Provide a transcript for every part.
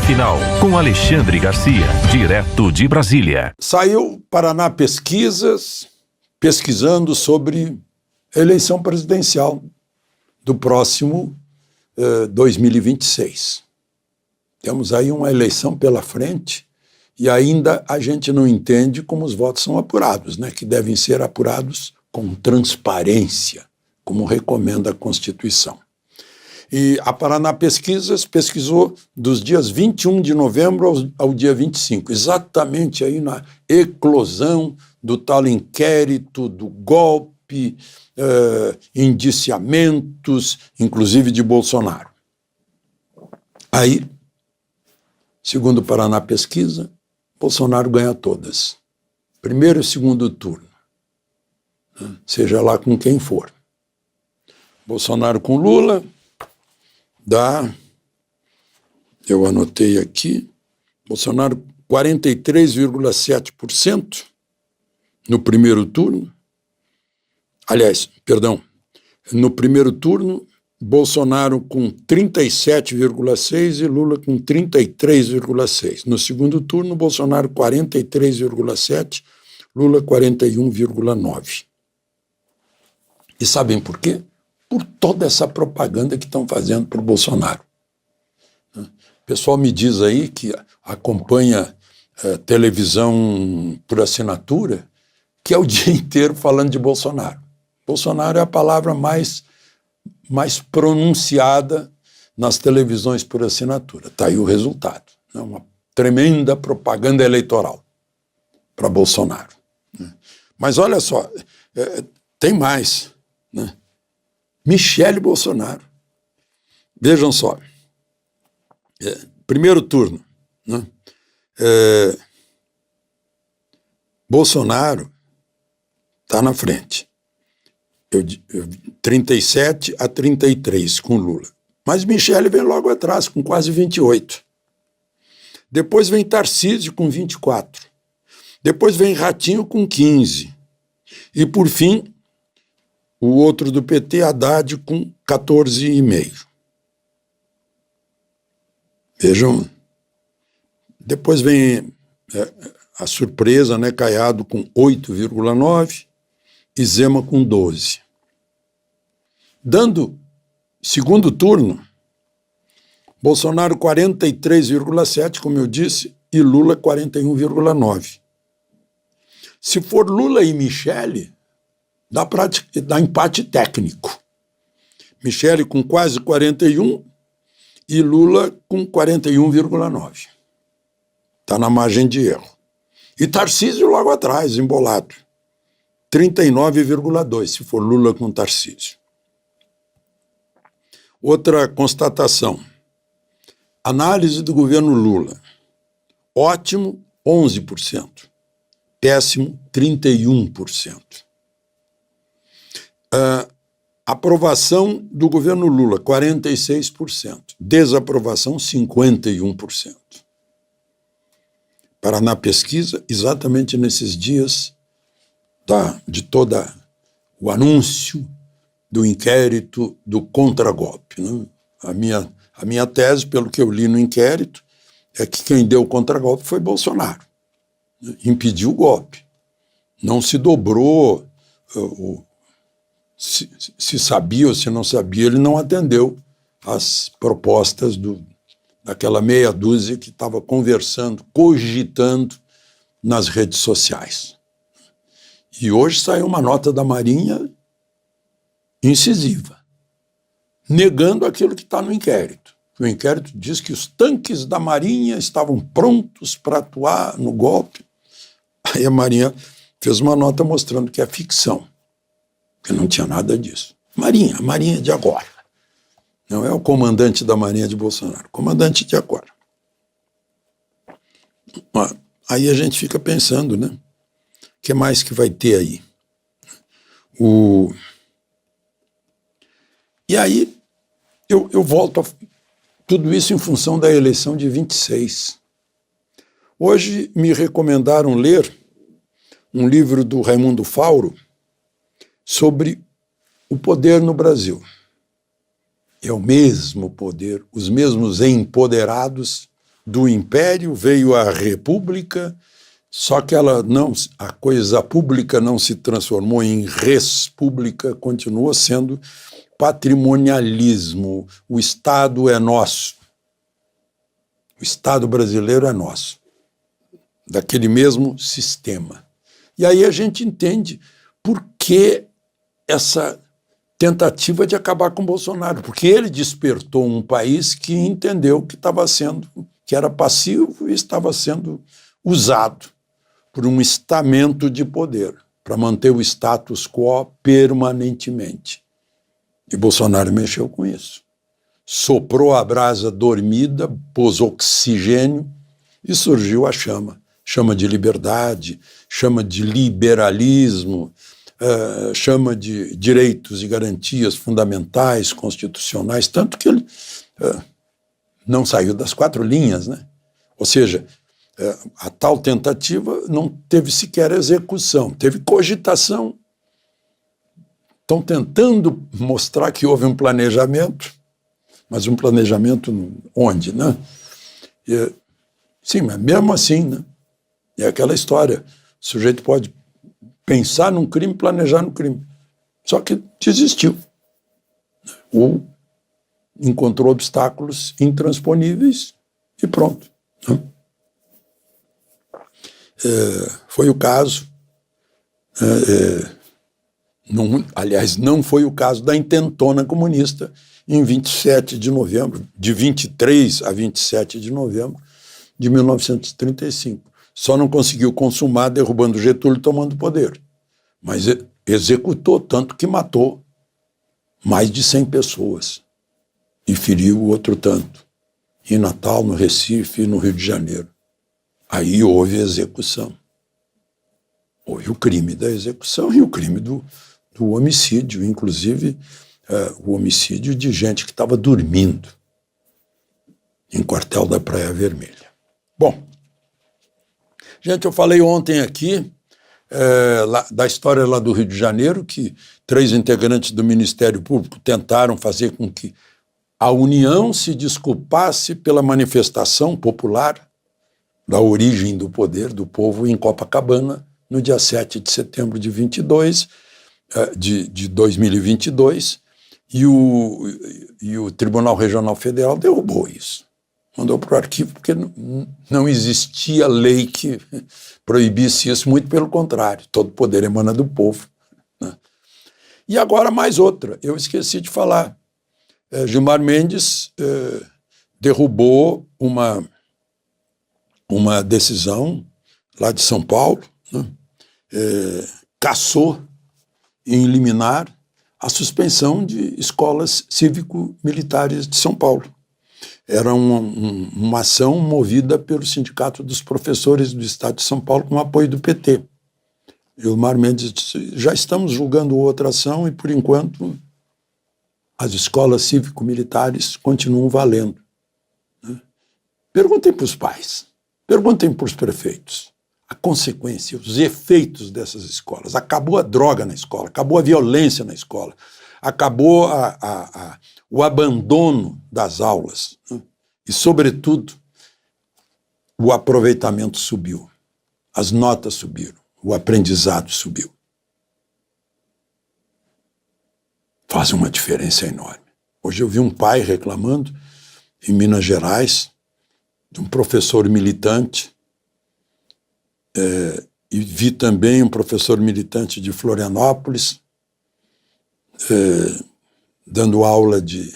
Final, com Alexandre Garcia, direto de Brasília. Saiu Paraná Pesquisas, pesquisando sobre a eleição presidencial do próximo 2026. Temos aí uma eleição pela frente e ainda a gente não entende como os votos são apurados, né? Que devem ser apurados com transparência, como recomenda a Constituição. E a Paraná Pesquisas pesquisou dos dias 21 de novembro ao dia 25, exatamente aí na eclosão do tal inquérito, do golpe, indiciamentos, inclusive de Bolsonaro. Aí, segundo o Paraná Pesquisa, Bolsonaro ganha todas. Primeiro e segundo turno, seja lá com quem for. Bolsonaro com Lula dá, eu anotei aqui, Bolsonaro 43,7% no primeiro turno. Aliás, perdão, no primeiro turno, Bolsonaro com 37,6% e Lula com 33,6%. No segundo turno, Bolsonaro 43,7%, Lula 41,9%. E sabem por quê? Por toda essa propaganda que estão fazendo para o Bolsonaro. O pessoal me diz aí que acompanha televisão por assinatura, que é o dia inteiro falando de Bolsonaro. Bolsonaro é a palavra mais pronunciada nas televisões por assinatura. Está aí o resultado. É uma tremenda propaganda eleitoral para Bolsonaro. Mas olha só, tem mais, né? Michele Bolsonaro. Vejam só. Primeiro turno, né? Bolsonaro está na frente. 37-33 com Lula. Mas Michele vem logo atrás, com quase 28. Depois vem Tarcísio com 24. Depois vem Ratinho com 15. E, por fim, o outro do PT, Haddad, com 14,5. Vejam. Depois vem a surpresa, né? Caiado com 8,9 e Zema com 12. Dando segundo turno, Bolsonaro 43,7, como eu disse, e Lula 41,9. Se for Lula e Michele, dá empate técnico. Michele com quase 41 e Lula com 41,9. Está na margem de erro. E Tarcísio logo atrás, embolado. 39,2, se for Lula com Tarcísio. Outra constatação. Análise do governo Lula. Ótimo, 11%. Péssimo, 31%. Aprovação do governo Lula, 46%. Desaprovação, 51%. Paraná Pesquisa, exatamente nesses dias de todo o anúncio do inquérito do contragolpe, né? A minha tese, pelo que eu li no inquérito, é que quem deu o contragolpe foi Bolsonaro. Impediu o golpe. Não se dobrou, se sabia ou se não sabia, ele não atendeu às propostas daquela meia dúzia que estava conversando, cogitando nas redes sociais. E hoje saiu uma nota da Marinha incisiva, negando aquilo que está no inquérito. O inquérito diz que os tanques da Marinha estavam prontos para atuar no golpe. Aí a Marinha fez uma nota mostrando que é ficção, que não tinha nada disso. A Marinha de agora. Não é o comandante da Marinha de Bolsonaro, o comandante de agora. Aí a gente fica pensando, né? O que mais que vai ter aí? E aí eu volto a tudo isso em função da eleição de 26. Hoje me recomendaram ler um livro do Raimundo Fauro sobre o poder no Brasil. É o mesmo poder, os mesmos empoderados do Império, veio a República, só que a coisa pública não se transformou em res pública, continuou sendo patrimonialismo. O Estado é nosso. O Estado brasileiro é nosso, daquele mesmo sistema. E aí a gente entende por que essa tentativa de acabar com Bolsonaro, porque ele despertou um país que entendeu que era passivo e estava sendo usado por um estamento de poder para manter o status quo permanentemente. E Bolsonaro mexeu com isso. Soprou a brasa dormida, pôs oxigênio e surgiu a chama. Chama de liberdade, chama de liberalismo, chama de direitos e garantias fundamentais, constitucionais, tanto que ele não saiu das 4 linhas, né? Ou seja, a tal tentativa não teve sequer execução, teve cogitação. Estão tentando mostrar que houve um planejamento, mas um planejamento onde, né? Sim, mas mesmo assim, né? É aquela história, o sujeito pode pensar num crime, planejar no crime, só que desistiu, ou encontrou obstáculos intransponíveis e pronto, né? Foi o caso, aliás, não foi o caso da intentona comunista em 27 de novembro, de 23 a 27 de novembro de 1935. Só não conseguiu consumar derrubando Getúlio e tomando o poder. Mas executou, tanto que matou mais de 100 pessoas e feriu outro tanto. Em Natal, no Recife e no Rio de Janeiro. Aí houve execução. Houve o crime da execução e o crime do homicídio, inclusive o homicídio de gente que estava dormindo em quartel da Praia Vermelha. Bom, gente, eu falei ontem aqui da história lá do Rio de Janeiro, que 3 integrantes do Ministério Público tentaram fazer com que a União se desculpasse pela manifestação popular da origem do poder do povo em Copacabana, no dia 7 de setembro de 2022, e o Tribunal Regional Federal derrubou isso. Mandou para o arquivo, porque não existia lei que proibisse isso, muito pelo contrário, todo poder emana do povo, né? E agora mais outra, eu esqueci de falar. Gilmar Mendes derrubou uma decisão lá de São Paulo, né? Cassou em liminar a suspensão de escolas cívico-militares de São Paulo. Era uma ação movida pelo Sindicato dos Professores do Estado de São Paulo com apoio do PT. Gilmar Mendes disse, já estamos julgando outra ação e, por enquanto, as escolas cívico-militares continuam valendo, né? Perguntem para os pais, perguntem para os prefeitos a consequência, os efeitos dessas escolas. Acabou a droga na escola, acabou a violência na escola, acabou o abandono das aulas, né? E, sobretudo, o aproveitamento subiu, as notas subiram, o aprendizado subiu. Faz uma diferença enorme. Hoje eu vi um pai reclamando, em Minas Gerais, de um professor militante, e vi também um professor militante de Florianópolis, dando aula de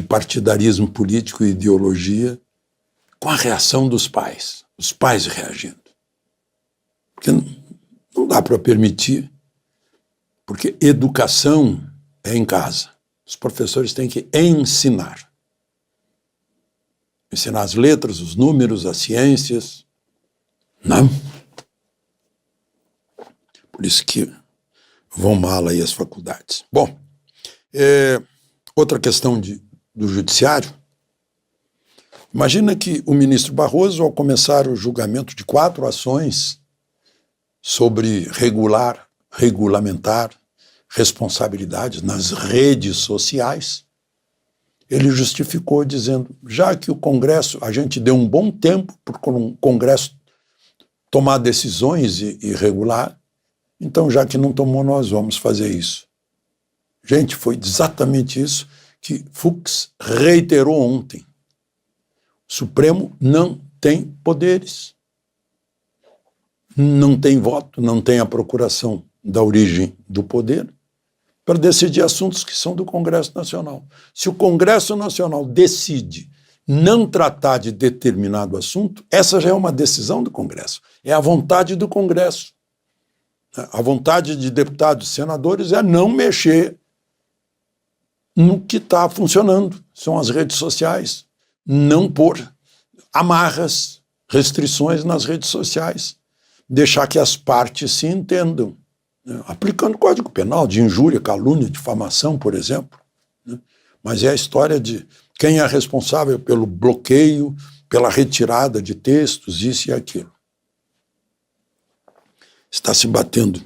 partidarismo político e ideologia, com a reação dos pais, os pais reagindo. Porque não dá para permitir, porque educação é em casa. Os professores têm que ensinar. Ensinar as letras, os números, as ciências. Não. Por isso que vão mal aí as faculdades. Bom, outra questão do judiciário. Imagina que o ministro Barroso, ao começar o julgamento de 4 ações sobre regulamentar responsabilidades nas redes sociais, ele justificou dizendo, já que o Congresso, a gente deu um bom tempo para o Congresso tomar decisões e regular, então já que não tomou, nós vamos fazer isso. Gente, foi exatamente isso que Fux reiterou ontem. O Supremo não tem poderes, não tem voto, não tem a procuração da origem do poder para decidir assuntos que são do Congresso Nacional. Se o Congresso Nacional decide não tratar de determinado assunto, essa já é uma decisão do Congresso, é a vontade do Congresso. A vontade de deputados e senadores é não mexer no que está funcionando, são as redes sociais, não pôr amarras, restrições nas redes sociais, deixar que as partes se entendam, né? Aplicando o Código Penal de injúria, calúnia, difamação, por exemplo, né? Mas é a história de quem é responsável pelo bloqueio, pela retirada de textos, isso e aquilo. Está se batendo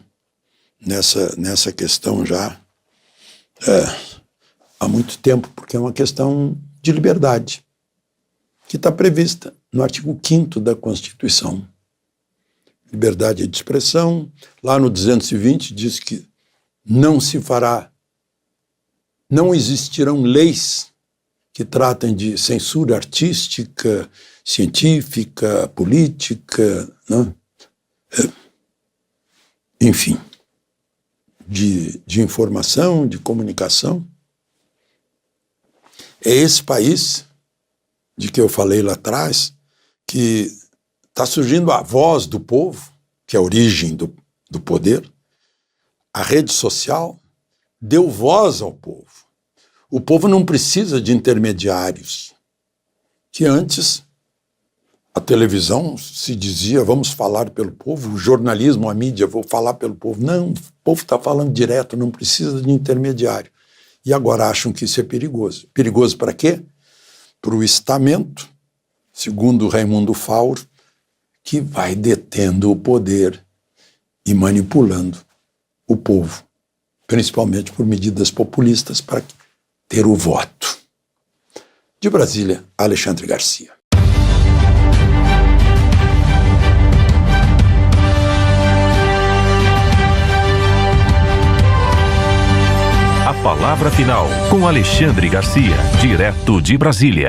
nessa questão já há muito tempo, porque é uma questão de liberdade, que está prevista no artigo 5º da Constituição. Liberdade de expressão, lá no 220 diz que não existirão leis que tratem de censura artística, científica, política, né? Enfim, de informação, de comunicação. É esse país de que eu falei lá atrás, que está surgindo a voz do povo, que é a origem do poder. A rede social deu voz ao povo. O povo não precisa de intermediários, que antes a televisão se dizia, vamos falar pelo povo, o jornalismo, a mídia, vou falar pelo povo. Não, o povo está falando direto, não precisa de intermediário. E agora acham que isso é perigoso. Perigoso para quê? Para o estamento, segundo Raimundo Fauro, que vai detendo o poder e manipulando o povo, principalmente por medidas populistas para ter o voto. De Brasília, Alexandre Garcia. A palavra final com Alexandre Garcia, direto de Brasília.